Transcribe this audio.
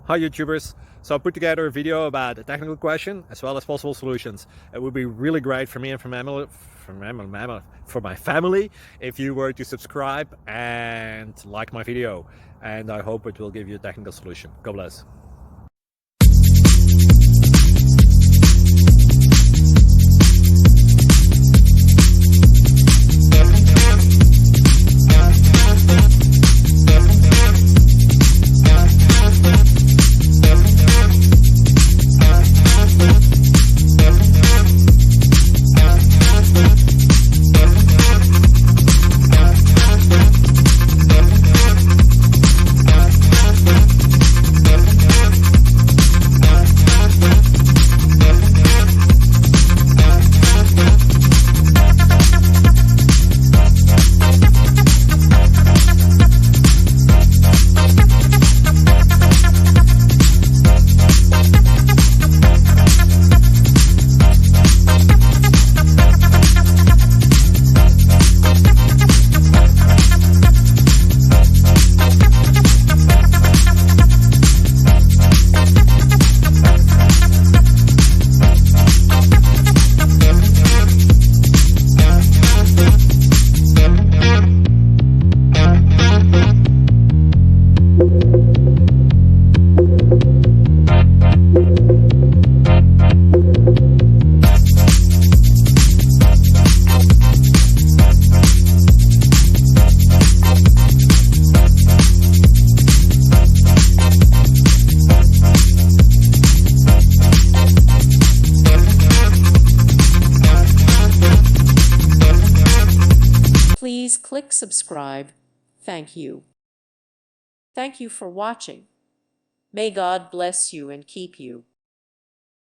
Hi YouTubers! So I put together a video about a technical question as well as possible solutions. It would be really great for me and for my family if you were to subscribe and like my video, and I hope it will give you a technical solution. God bless. Please click subscribe. Thank you. Thank you for watching. May God bless you and keep you.